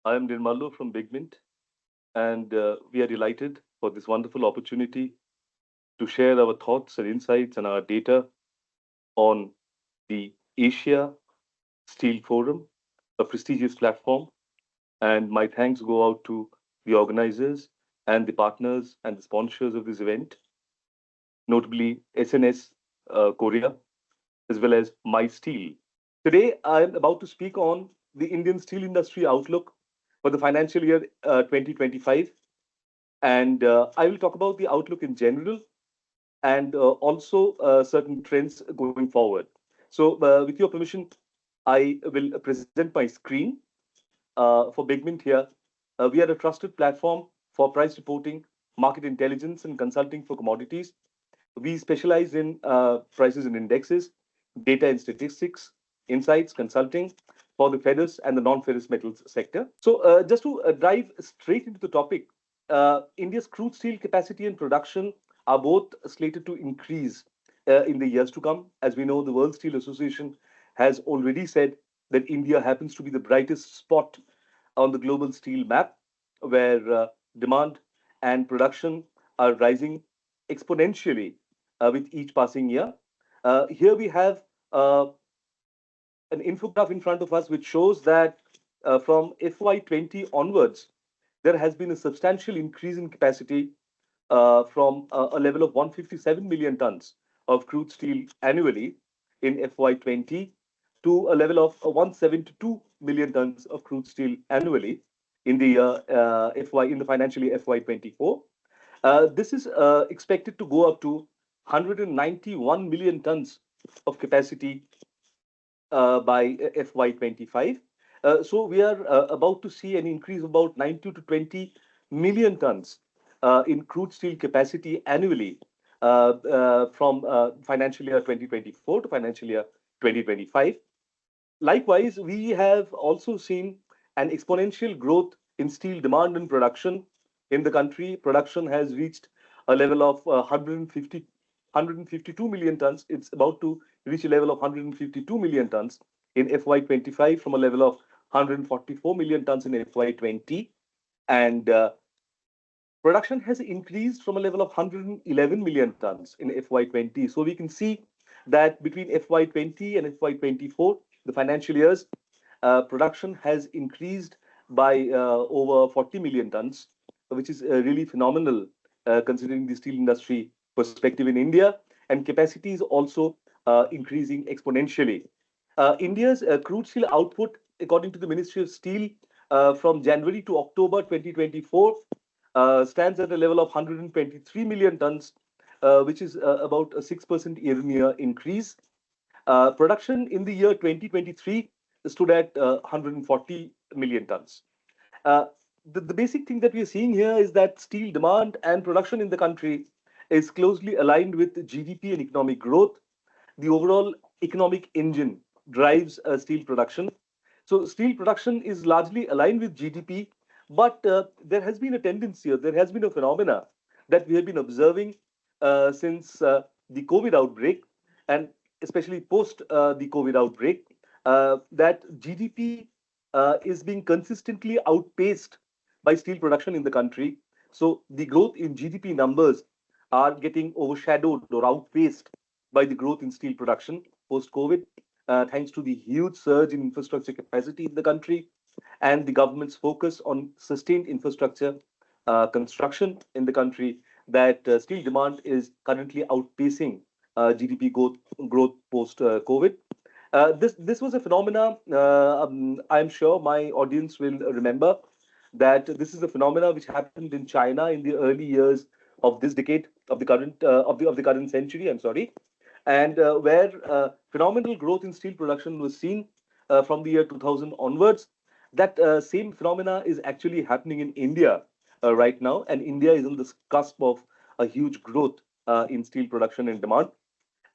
I am Nirmalya from Big Mint, and we are delighted for this wonderful opportunity to share our thoughts and insights and our data on the Asia Steel Forum, a prestigious platform. And my thanks go out to the organizers and the partners and the sponsors of this event, notably SNS Korea, as well as My Steel. Today, I'm about to speak on the Indian steel industry outlook for the financial year 2025. And I will talk about the outlook in general and also certain trends going forward. So, with your permission, I will present my screen for Bigmint here. We are a trusted platform for price reporting, market intelligence, and consulting for commodities. We specialize in prices and indexes, data and statistics, insights, consulting for the ferrous and the non-ferrous metals sector. So, just to dive straight into the topic, India's crude steel capacity and production are both slated to increase in the years to come. As we know, the World Steel Association has already said that India happens to be the brightest spot on the global steel map, where demand and production are rising exponentially with each passing year. Here we have an infograph in front of us which shows that from FY20 onwards, there has been a substantial increase in capacity from a level of 157 million tons of crude steel annually in FY20 to a level of 172 million tons of crude steel annually in the in the financial year FY24. This is expected to go up to 191 million tons of capacity by FY25. So we are about to see an increase of about 90 to 20 million tons in crude steel capacity annually from financial year 2024 to financial year 2025. Likewise, we have also seen an exponential growth in steel demand and production in the country. Production has reached a level of 152 million tons. It's about to reach a level of 152 million tons in FY25 from a level of 144 million tons in FY20. And production has increased from a level of 111 million tons in FY20. So we can see that between FY20 and FY24, the financial years, production has increased by over 40 million tons, which is really phenomenal considering the steel industry perspective in India. And capacity is also increasing exponentially. India's crude steel output, according to the Ministry of Steel, from January to October 2024, stands at a level of 123 million tons, which is about a 6% year-on-year increase. Production in the year 2023 stood at 140 million tons. The basic thing that we are seeing here is that steel demand and production in the country is closely aligned with GDP and economic growth. The overall economic engine drives steel production. So steel production is largely aligned with GDP, but there has been a tendency, or there has been a phenomena that we have been observing since the COVID outbreak, and especially post the COVID outbreak, that GDP is being consistently outpaced by steel production in the country. So the growth in GDP numbers are getting overshadowed or outpaced by the growth in steel production post-COVID, thanks to the huge surge in infrastructure capacity in the country and the government's focus on sustained infrastructure construction in the country, that steel demand is currently outpacing GDP growth post-COVID. This was a phenomena, I'm sure my audience will remember, that this is a phenomena which happened in China in the early years of this decade of the current of the current century. I'm sorry, and where phenomenal growth in steel production was seen from the year 2000 onwards. That same phenomena is actually happening in India right now, and India is on the cusp of a huge growth in steel production and demand.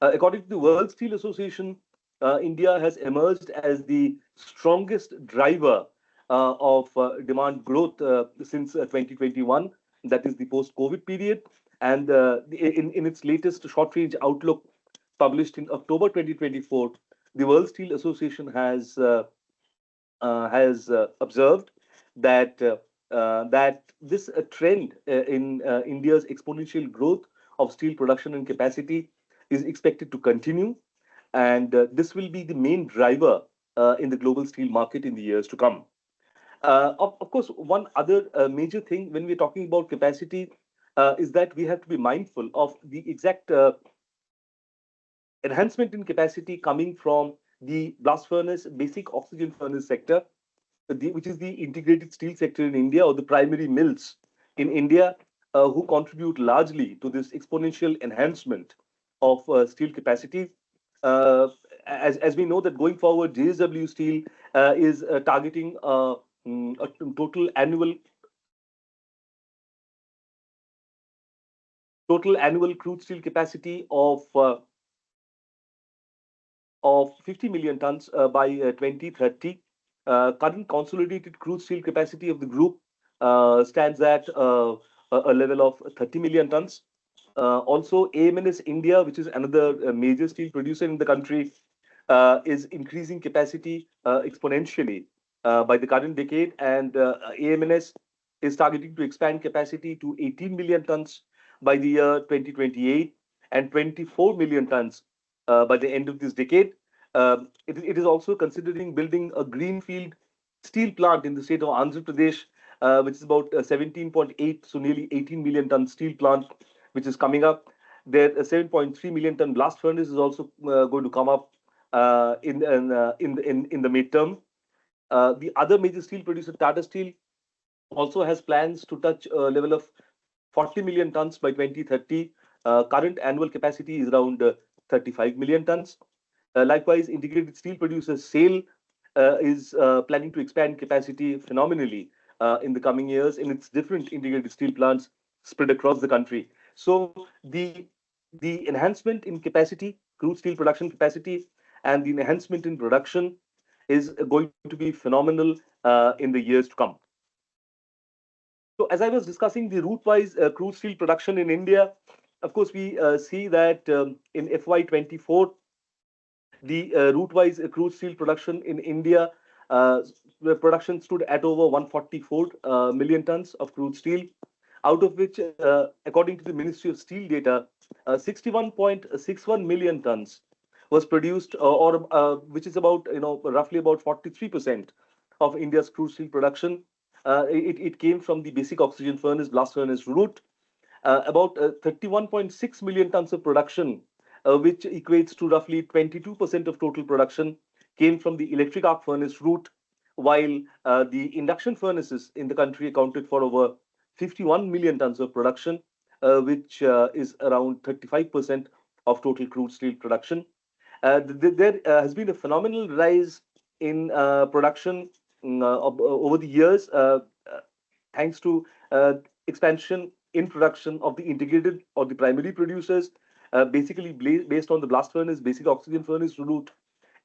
According to the World Steel Association, India has emerged as the strongest driver of demand growth since 2021, that is the post-COVID period. And in its latest short-range outlook published in October 2024, the World Steel Association has observed that this trend in India's exponential growth of steel production and capacity is expected to continue, and this will be the main driver in the global steel market in the years to come. Of course, one other major thing when we're talking about capacity is that we have to be mindful of the exact enhancement in capacity coming from the blast furnace, basic oxygen furnace sector, which is the integrated steel sector in India, or the primary mills in India, who contribute largely to this exponential enhancement of steel capacity. Uh, as we know that going forward, JSW Steel is targeting a total annual crude steel capacity of 50 million tons by 2030. Current consolidated crude steel capacity of the group stands at a level of 30 million tons. Also, AMNS India, which is another major steel producer in the country, is increasing capacity exponentially by the current decade, and AMNS is targeting to expand capacity to 18 million tons by the year 2028 and 24 million tons by the end of this decade. It is also considering building a greenfield steel plant in the state of Andhra Pradesh, which is about 17.8, so nearly 18 million ton steel plant, which is coming up. There, a 7.3 million ton blast furnace is also going to come up in the midterm. The other major steel producer, Tata Steel, also has plans to touch a level of 40 million tons by 2030. Current annual capacity is around 35 million tons. Likewise, integrated steel producer SAIL is planning to expand capacity phenomenally in the coming years in its different integrated steel plants spread across the country. So the enhancement in capacity, crude steel production capacity, and the enhancement in production is going to be phenomenal in the years to come. So, as I was discussing the route-wise crude steel production in India, of course, we see that in FY24, the route-wise crude steel production in India, the production stood at over 144 million tons of crude steel, out of which, according to the Ministry of Steel data, 61.61 million tons was produced, which is about roughly about 43% of India's crude steel production. It came from the basic oxygen furnace, blast furnace route. About 31.6 million tons of production, which equates to roughly 22% of total production, came from the electric arc furnace route, while the induction furnaces in the country accounted for over 51 million tons of production, which is around 35% of total crude steel production. There has been a phenomenal rise in production over the years, thanks to expansion in production of the integrated or the primary producers, basically based on the blast furnace, basic oxygen furnace route,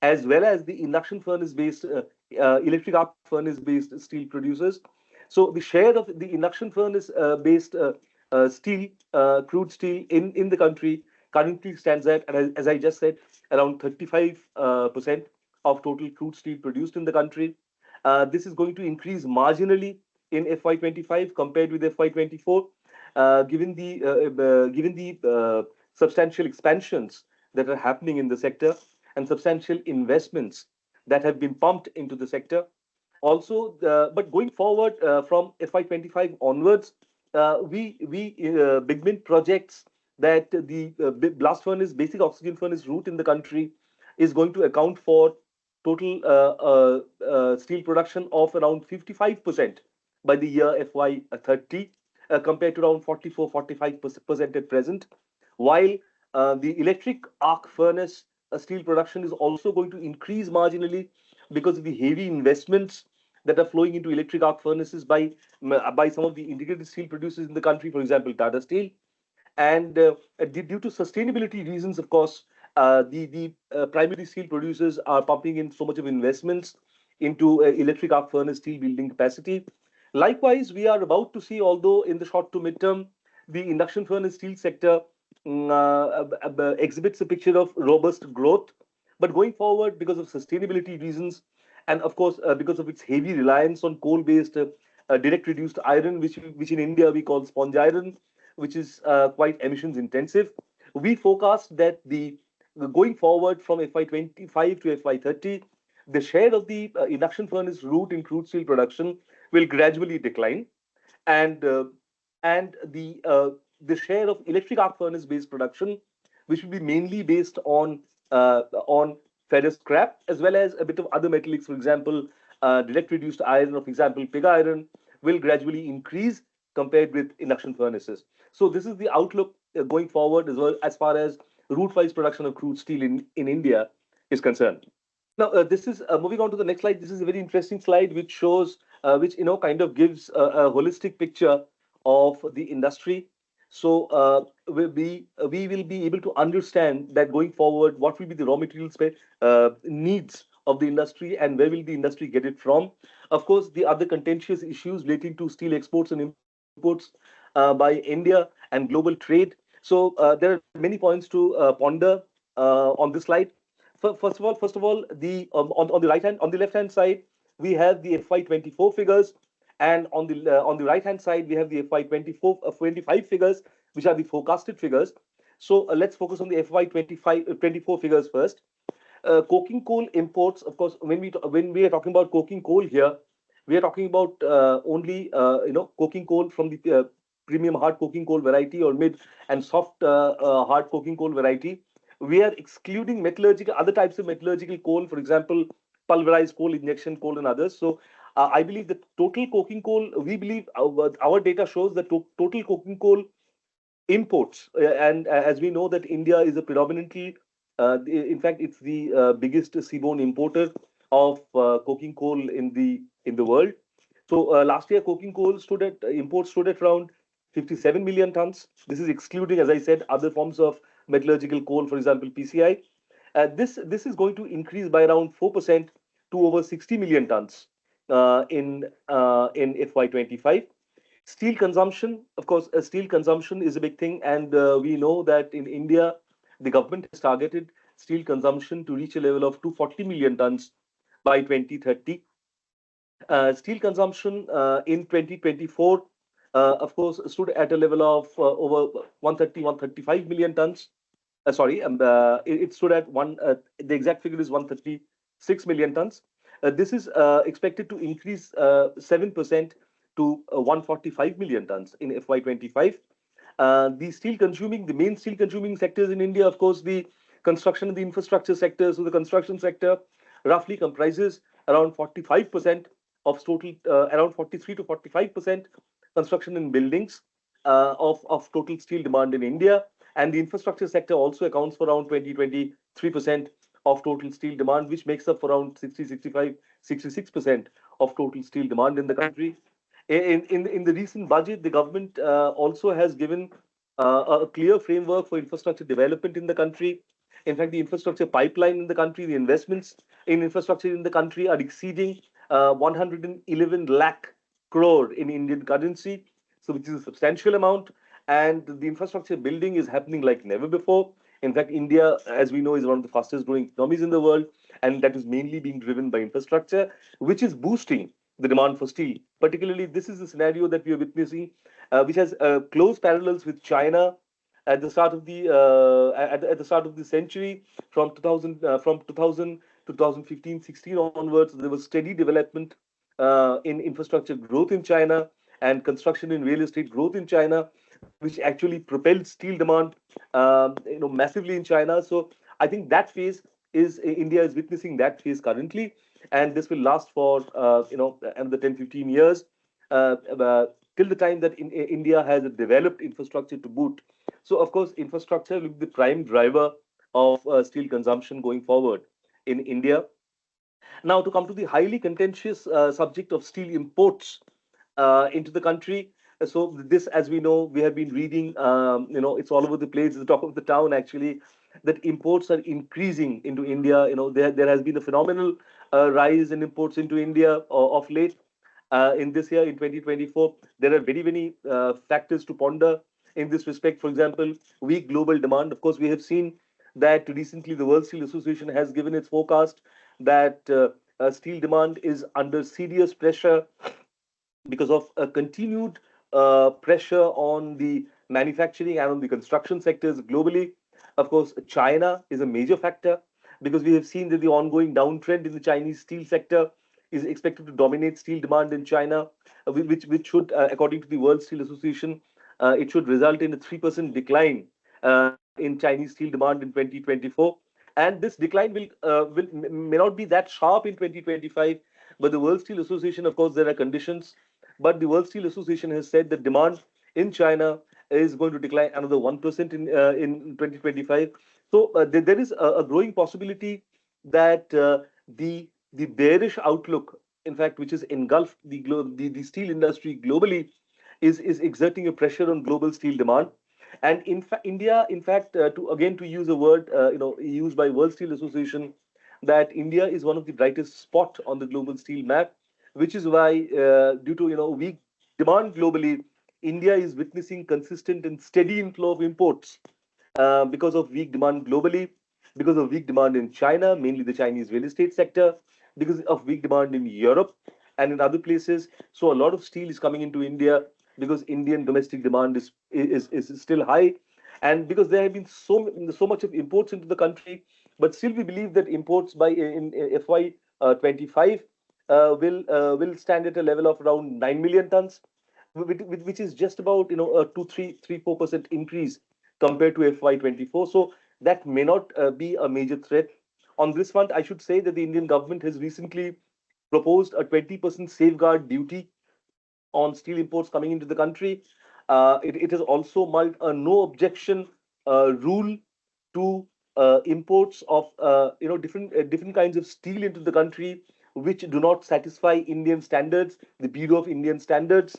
as well as the induction furnace based, electric arc furnace based steel producers. So the share of the induction furnace based steel, crude steel in the country currently stands at, as I just said, around 35% of total crude steel produced in the country. This is going to increase marginally in FY25 compared with FY24, given the substantial expansions that are happening in the sector and substantial investments that have been pumped into the sector. Also, but going forward from FY25 onwards, we Bigmin projects that the blast furnace, basic oxygen furnace route in the country is going to account for total steel production of around 55% by the year FY30, compared to around 44-45% at present. While the electric arc furnace steel production is also going to increase marginally because of the heavy investments that are flowing into electric arc furnaces by some of the integrated steel producers in the country, for example, Tata Steel. And due to sustainability reasons, of course, the primary steel producers are pumping in so much of investments into electric arc furnace steel building capacity. Likewise, we are about to see, although in the short to midterm, the induction furnace steel sector exhibits a picture of robust growth. But going forward, because of sustainability reasons And of course, because of its heavy reliance on coal-based direct reduced iron, which in India we call sponge iron, which is quite emissions intensive. We forecast that the going forward from FY25 to FY30, the share of the induction furnace route in crude steel production will gradually decline, and the share of electric arc furnace based production, which will be mainly based on ferrous scrap as well as a bit of other metallics, for example, direct reduced iron, or for example, pig iron, will gradually increase compared with induction furnaces. So this is the outlook going forward as well as far as route-wise production of crude steel in India is concerned. Now, this is moving on to the next slide. This is a very interesting slide which shows, which kind of gives a holistic picture of the industry. So we will be able to understand that going forward, what will be the raw material needs of the industry and where will the industry get it from. Of course, the other contentious issues relating to steel exports and imports by India and global trade. So there are many points to ponder on this slide. First of all, on the on the left hand side, we have the FY24 figures, and on the right hand side, we have the FY24 25 figures, which are the forecasted figures. So let's focus on the FY25 24 figures first. Coking coal imports, of course, when we are talking about coking coal here, we are talking about only coking coal from the premium hard coking coal variety or mid and soft hard coking coal variety. We are excluding metallurgical other types of metallurgical coal, for example, pulverized coal, injection coal, and others. So I believe the total coking coal, we believe our data shows that total coking coal imports, and as we know that India is a predominantly, in fact, it's the biggest seaborne importer of coking coal in the world. So last year, coking coal imports stood at around 57 million tons. This is excluding, as I said, other forms of metallurgical coal, for example, PCI. This is going to increase by around 4% to over 60 million tons in FY25. Steel consumption, of course, steel consumption is a big thing, and we know that in India, the government has targeted steel consumption to reach a level of 240 million tons by 2030. Steel consumption in 2024, of course, stood at a level of over 130, 135 million tons. Sorry, it stood at the exact figure is 136 million tons. This is expected to increase 7% to 145 million tons in FY25. The main steel consuming sectors in India, of course, the construction and the infrastructure sector. So the construction sector roughly comprises around 45% of total, around 43 to 45% construction in buildings of total steel demand in India. And the infrastructure sector also accounts for around 23% of total steel demand, which makes up for around 60, 65, 66% of total steel demand in the country. In the recent budget, the government also has given a clear framework for infrastructure development in the country. In fact, the infrastructure pipeline in the country, the investments in infrastructure in the country are exceeding 111 lakh crore in Indian currency, so which is a substantial amount. And the infrastructure building is happening like never before. In fact, India, as we know, is one of the fastest growing economies in the world, and that is mainly being driven by infrastructure, which is boosting the demand for steel. Particularly, this is the scenario that we are witnessing, which has close parallels with China at the start of the century, from 2000 to 2015, 16 onwards. There was steady development in infrastructure growth in China and construction in real estate growth in China, which actually propelled steel demand, massively in China. So I think that phase is India is witnessing that phase currently, and this will last for another 10, 15 years till the time that India has a developed infrastructure to boot. So of course, infrastructure will be the prime driver of steel consumption going forward in India. Now, to come to the highly contentious subject of steel imports into the country. So this, as we know, we have been reading, it's all over the place, it's the talk of the town actually, that imports are increasing into India. There has been a phenomenal rise in imports into India of late. In this year, in 2024, there are very many factors to ponder in this respect. For example, weak global demand. Of course, we have seen that recently the World Steel Association has given its forecast that steel demand is under serious pressure because of a continued pressure on the manufacturing and on the construction sectors globally. Of course, China is a major factor because we have seen that the ongoing downtrend in the Chinese steel sector is expected to dominate steel demand in China, which should, according to the World Steel Association, it should result in a 3% decline in Chinese steel demand in 2024. And this decline may not be that sharp in 2025, but the World Steel Association, of course, there are conditions. But the World Steel Association has said that demand in China is going to decline another 1% in 2025. So there is a growing possibility that the bearish outlook, in fact, which has engulfed the steel industry globally, is exerting a pressure on global steel demand. And in fact, India, in fact, to use a word used by World Steel Association, that India is one of the brightest spot on the global steel map, which is why, due to weak demand globally, India is witnessing consistent and steady inflow of imports because of weak demand globally, because of weak demand in China, mainly the Chinese real estate sector, because of weak demand in Europe and in other places. So a lot of steel is coming into India because Indian domestic demand is still high, and because there have been so much of imports into the country. But still, we believe that imports by in FY 25 will stand at a level of around 9 million tons, which is just about a 2, 3, 4% increase compared to FY24. So that may not be a major threat. On this front, I should say that the Indian government has recently proposed a 20% safeguard duty on steel imports coming into the country. It has also mulled a no objection rule to imports of different kinds of steel into the country which do not satisfy Indian standards, the Bureau of Indian Standards.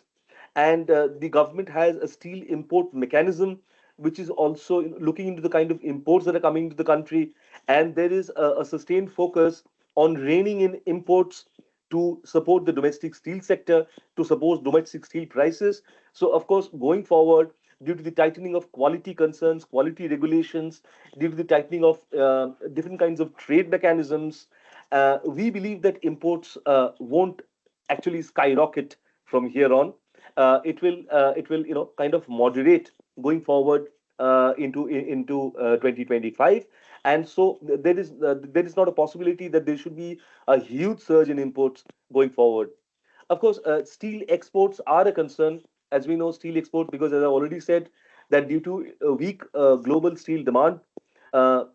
And the government has a steel import mechanism which is also looking into the kind of imports that are coming into the country. And there is a sustained focus on reining in imports to support the domestic steel sector, to support domestic steel prices. So, of course, going forward, due to the tightening of quality concerns, quality regulations, due to the tightening of different kinds of trade mechanisms, we believe that imports won't actually skyrocket from here on. It will kind of moderate going forward into 2025. And so there is not a possibility that there should be a huge surge in imports going forward. Of course, steel exports are a concern, as we know, steel exports, because as I already said, that due to weak global steel demand,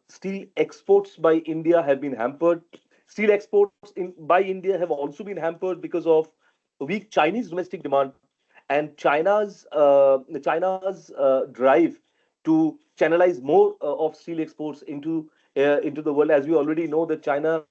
steel exports by India have been hampered. Steel exports by India have also been hampered because of weak Chinese domestic demand and China's drive to channelize more of steel exports into the world. As we already know, that China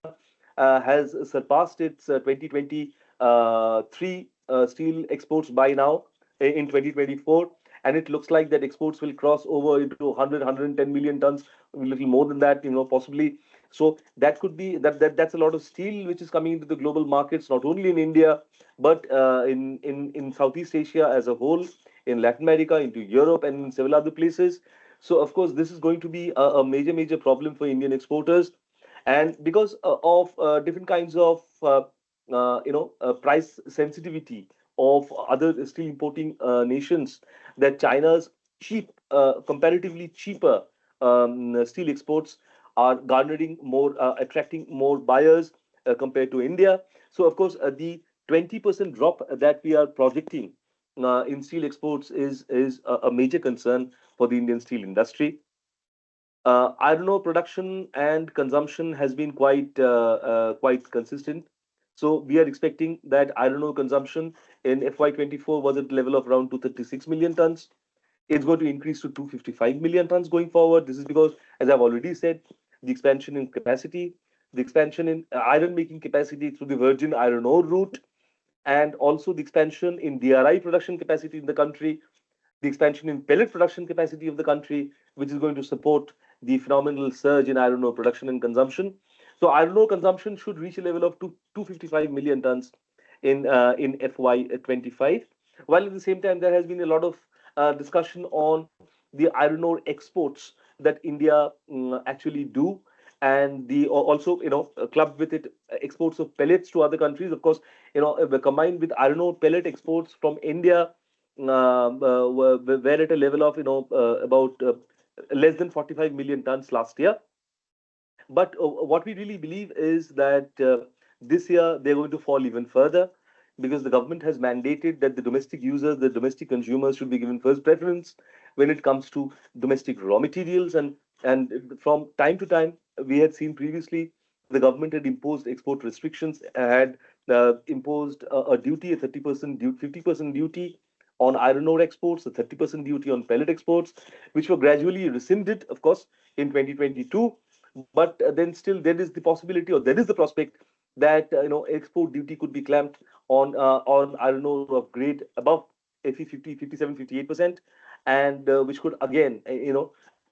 has surpassed its 2023 steel exports by now in 2024, and it looks like that exports will cross over into 110 million tons, a little more than that, possibly. So that could be that's a lot of steel which is coming into the global markets, not only in India but in Southeast Asia as a whole, in Latin America, into Europe, and in several other places. So of course, this is going to be a major problem for Indian exporters, and because of different kinds of price sensitivity of other steel importing nations, that China's comparatively cheaper steel exports are garnering more, attracting more buyers compared to India. So of course, the 20% drop that we are projecting in steel exports is a major concern for the Indian steel industry. Iron ore production and consumption has been quite consistent. So we are expecting that iron ore consumption in FY24 was at the level of around 236 million tons. It's going to increase to 255 million tons going forward. This is because, as I've already said, the expansion in capacity, the expansion in iron making capacity through the virgin iron ore route, and also the expansion in DRI production capacity in the country, the expansion in pellet production capacity of the country, which is going to support the phenomenal surge in iron ore production and consumption. So iron ore consumption should reach a level of 255 million tons in FY25. While at the same time, there has been a lot of discussion on the iron ore exports that India actually do. and the also clubbed with it exports of pellets to other countries. Of course, combined with iron ore pellet exports from India, were at a level of about less than 45 million tons last year. But what we really believe is that this year they're going to fall even further, because the government has mandated that the domestic users, the domestic consumers, should be given first preference when it comes to domestic raw materials. And from time to time, we had seen previously the government had imposed export restrictions, had imposed a duty, a 30% duty, 50% duty on iron ore exports, a 30% duty on pellet exports, which were gradually rescinded, of course, in 2022. But then still there is the possibility, or there is the prospect, that export duty could be clamped on iron ore of grade above Fe 50, 57, 58%, and which could again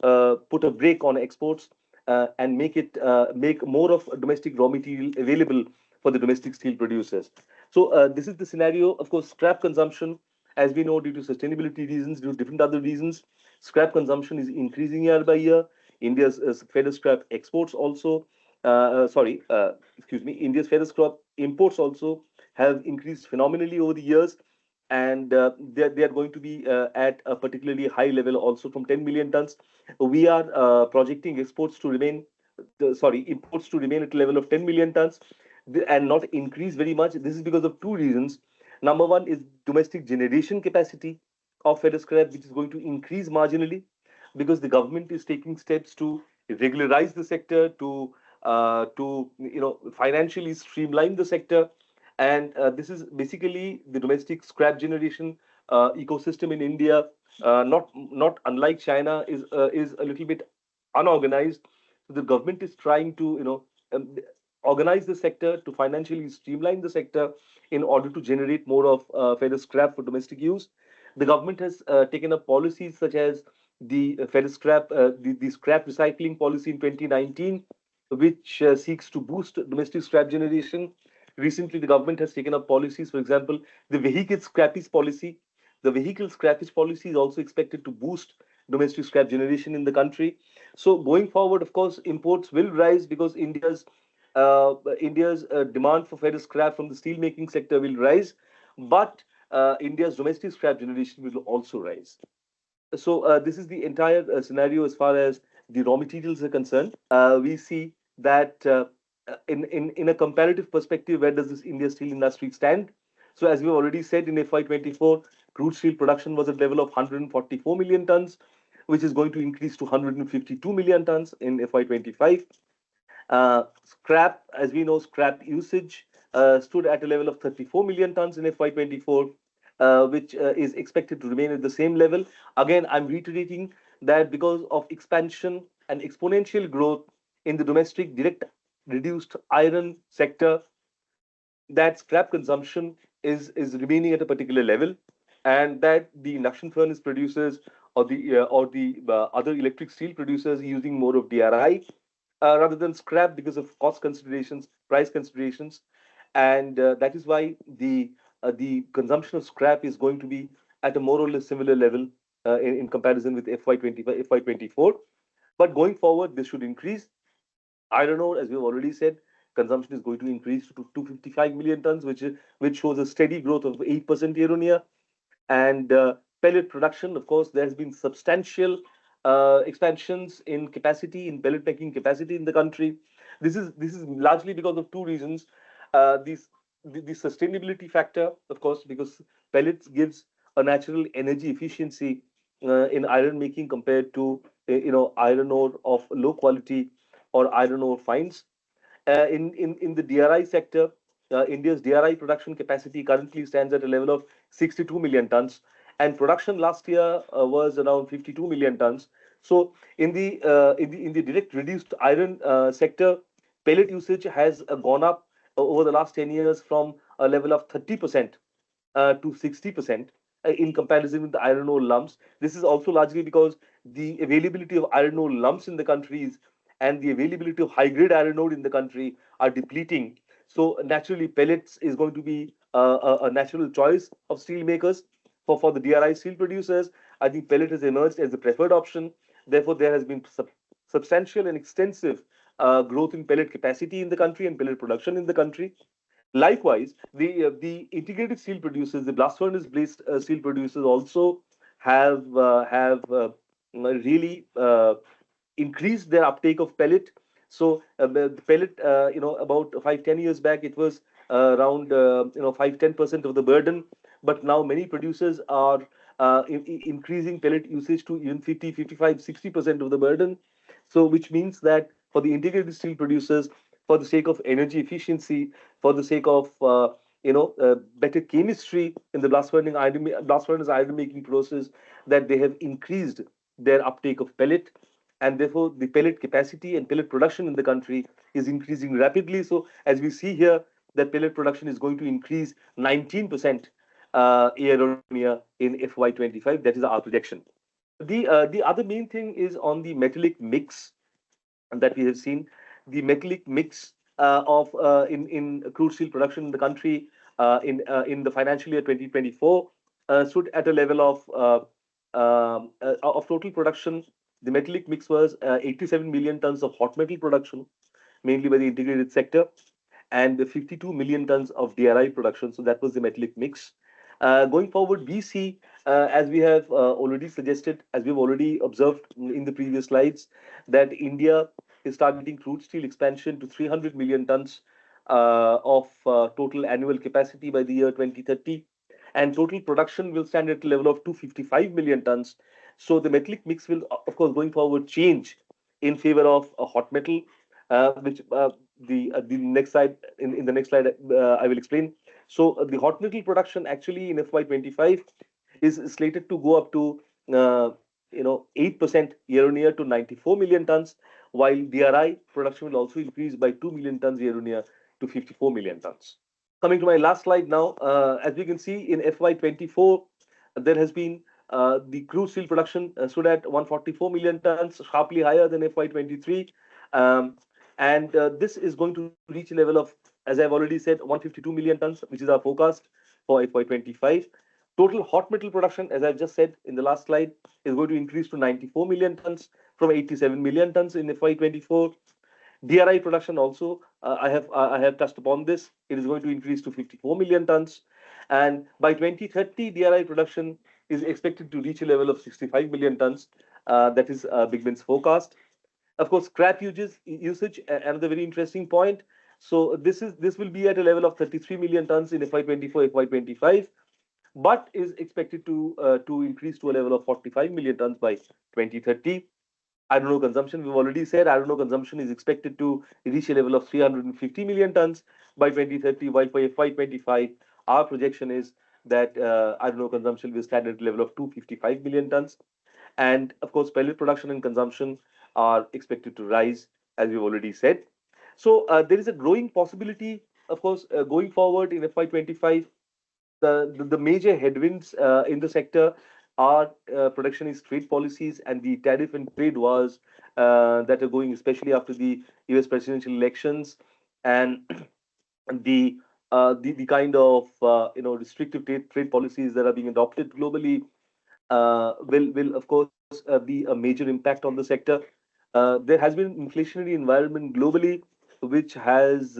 put a brake on exports, and make more of domestic raw material available for the domestic steel producers. So this is the scenario. Of course, scrap consumption, as we know, due to sustainability reasons, due to different other reasons, scrap consumption is increasing year by year. India's ferrous scrap exports also, excuse me, India's ferrous scrap imports also have increased phenomenally over the years, and they are going to be at a particularly high level also from 10 million tons. We are projecting exports to remain, imports to remain at a level of 10 million tons and not increase very much. This is because of two reasons. Number one is domestic generation capacity of ferrous scrap, which is going to increase marginally, because the government is taking steps to regularize the sector, to financially streamline the sector. And this is basically the domestic scrap generation ecosystem in India, not unlike China, is a little bit unorganized. So the government is trying to organize the sector, to financially streamline the sector in order to generate more of ferrous scrap for domestic use. The government has taken up policies such as the ferrous scrap, the scrap recycling policy in 2019, which seeks to boost domestic scrap generation. Recently, the government has taken up policies, for example, the vehicle scrappage policy. The vehicle scrappage policy is also expected to boost domestic scrap generation in the country. So, going forward, of course, imports will rise, because India's demand for ferrous scrap from the steel making sector will rise, but India's domestic scrap generation will also rise. So this is the entire scenario as far as the raw materials are concerned. We see that in a comparative perspective, where does this India steel industry stand? So as we've already said, in FY24, crude steel production was at level of 144 million tons, which is going to increase to 152 million tons in FY25. Scrap, as we know, scrap usage stood at a level of 34 million tons in FY24, which is expected to remain at the same level. Again, I'm reiterating that because of expansion and exponential growth in the domestic direct reduced iron sector, that scrap consumption is remaining at a particular level, and that the induction furnace producers or the other electric steel producers are using more of DRI rather than scrap, because of cost considerations, price considerations, and that is why the consumption of scrap is going to be at a more or less similar level in comparison with FY25, FY24. But going forward, this should increase. Iron ore, as we've already said, consumption is going to increase to 255 million tons, which shows a steady growth of 8% year on year. And pellet production, of course, there has been substantial expansions in capacity, in pellet making capacity in the country. This is largely because of two reasons. The sustainability factor, of course, because pellets gives a natural energy efficiency in iron making compared to iron ore of low quality or iron ore fines. In the DRI sector, India's DRI production capacity currently stands at a level of 62 million tons, and production last year was around 52 million tons. So in the direct reduced iron sector, pellet usage has gone up over the last 10 years from a level of 30% to 60% in comparison with the iron ore lumps. This is also largely because the availability of iron ore lumps in the countries and the availability of high grade iron ore in the country are depleting. So naturally, pellets is going to be a natural choice of steel makers for the DRI steel producers. I think pellet has emerged as the preferred option. Therefore, there has been substantial and extensive growth in pellet capacity in the country and pellet production in the country. Likewise, the integrated steel producers, the blast furnace based steel producers, also have really increased their uptake of pellet. So the pellet, about 5-10 years back, it was around 5-10% of the burden, but now many producers are increasing pellet usage to even 50, 55, 60% of the burden. So which means that for the integrated steel producers, for the sake of energy efficiency, for the sake of better chemistry in the blast furnace iron making process, that they have increased their uptake of pellet, and therefore the pellet capacity and pellet production in the country is increasing rapidly. So as we see here, that pellet production is going to increase 19% year on year in FY25. That is our projection. The other main thing is on the metallic mix that we have seen. The metallic mix of in crude steel production in the country in the financial year 2024 stood at a level of total production. The metallic mix was 87 million tons of hot metal production, mainly by the integrated sector, and 52 million tons of DRI production. So that was the metallic mix. Going forward, we see, as we have already suggested, as we've already observed in the previous slides, that India is targeting crude steel expansion to 300 million tons of total annual capacity by the year 2030. And total production will stand at a level of 255 million tons. So the metallic mix will, of course, going forward, change in favor of hot metal, which the next slide in the next slide I will explain. So the hot metal production actually in FY25 is slated to go up to 8% year on year to 94 million tons, while DRI production will also increase by 2 million tons year on year to 54 million tons. Coming to my last slide now, as we can see in FY24, there has been the crude steel production stood at 144 million tons, sharply higher than FY23. And this is going to reach a level of, as I've already said, 152 million tons, which is our forecast for FY25. Total hot metal production, as I've just said in the last slide, is going to increase to 94 million tons from 87 million tons in FY24. DRI production also, I have touched upon this. It is going to increase to 54 million tons, and by 2030, DRI production is expected to reach a level of 65 million tons. That is Big Ben's forecast. Of course, scrap usage, another very interesting point. So this will be at a level of 33 million tons in FY24, FY25, but is expected to increase to a level of 45 million tons by 2030. Iron ore consumption, we've already said, iron ore consumption is expected to reach a level of 350 million tons by 2030, while for FY25, our projection is that iron ore consumption will stand at a level of 255 million tons. And of course, pellet production and consumption are expected to rise, as we've already said. So there is a growing possibility, of course, going forward in FY25. The major headwinds in the sector are protectionist trade policies and the tariff and trade wars that are going, especially after the US presidential elections, and the kind of restrictive trade policies that are being adopted globally will of course be a major impact on the sector. There has been an inflationary environment globally, which has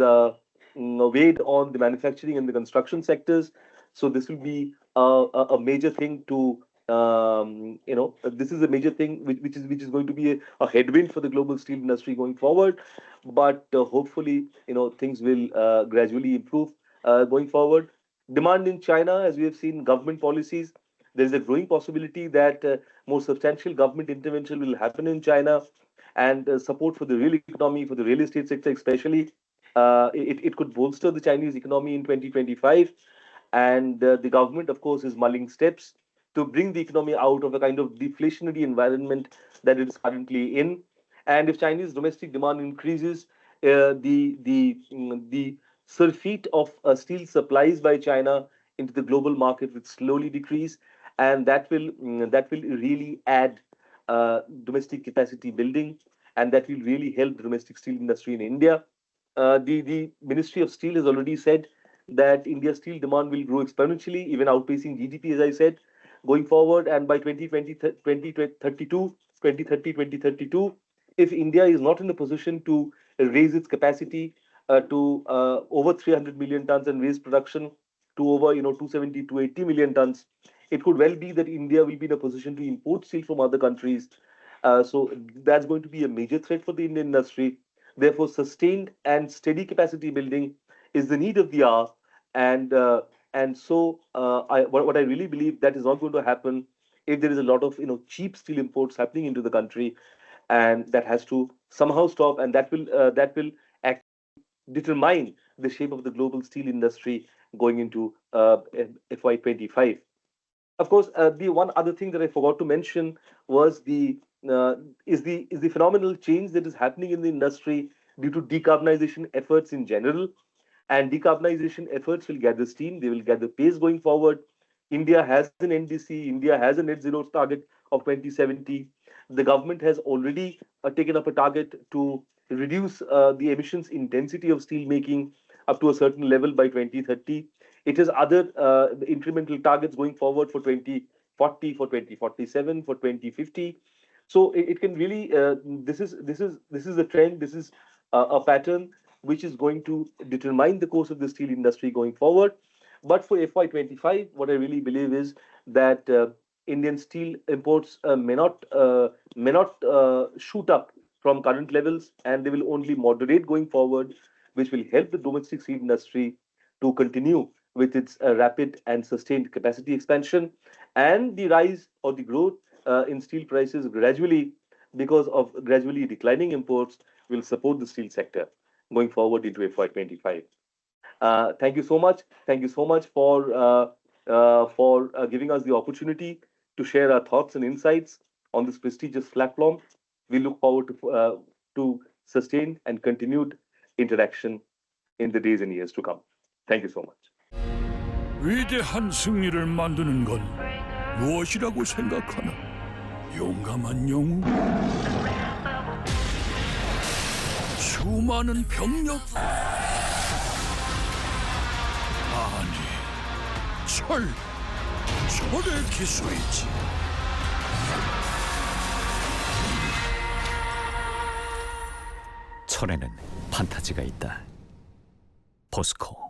weighed on the manufacturing and the construction sectors. So this will be a major thing to this is a major thing which is going to be a headwind for the global steel industry going forward. But hopefully, things will gradually improve going forward. Demand in China, as we have seen, government policies. There is a growing possibility that more substantial government intervention will happen in China, and support for the real economy, for the real estate sector especially. It could bolster the Chinese economy in 2025. And the government, of course, is mulling steps to bring the economy out of a kind of deflationary environment that it is currently in. And if Chinese domestic demand increases, the surfeit of steel supplies by China into the global market will slowly decrease, and that will really add domestic capacity building, and that will really help the domestic steel industry in India. The Ministry of Steel has already said that India's steel demand will grow exponentially, even outpacing GDP, as I said, going forward. And by 2032, if India is not in a position to raise its capacity to over 300 million tons and raise production to over 270 to 80 million tons, it could well be that India will be in a position to import steel from other countries. So that's going to be a major threat for the Indian industry. Therefore, sustained and steady capacity building is the need of the hour, and what I really believe that is not going to happen if there is a lot of cheap steel imports happening into the country, and that has to somehow stop, and that will act determine the shape of the global steel industry going into FY25. Of course, the one other thing that I forgot to mention was the phenomenal change that is happening in the industry due to decarbonization efforts in general, and decarbonization efforts will gather steam. They will gather pace going forward. India has an NDC. India has a net zero target of 2070. The government has already taken up a target to reduce the emissions intensity of steel making up to a certain level by 2030. It has other incremental targets going forward for 2040, for 2047, for 2050. So it can really this is a trend. This is a pattern which is going to determine the course of the steel industry going forward. But for FY25, what I really believe is that Indian steel imports may not shoot up from current levels, and they will only moderate going forward, which will help the domestic steel industry to continue with its rapid and sustained capacity expansion, and the rise or the growth in steel prices gradually, because of gradually declining imports, will support the steel sector going forward into FY25. Thank you so much. Thank you so much for giving us the opportunity to share our thoughts and insights on this prestigious platform. We look forward to sustained and continued interaction in the days and years to come. Thank you so much. 위대한 승리를 만드는 건 무엇이라고 생각하나? 용감한 영웅? 수많은 병력? 아니, 철의 기술이지. 철에는 판타지가 있다. 포스코.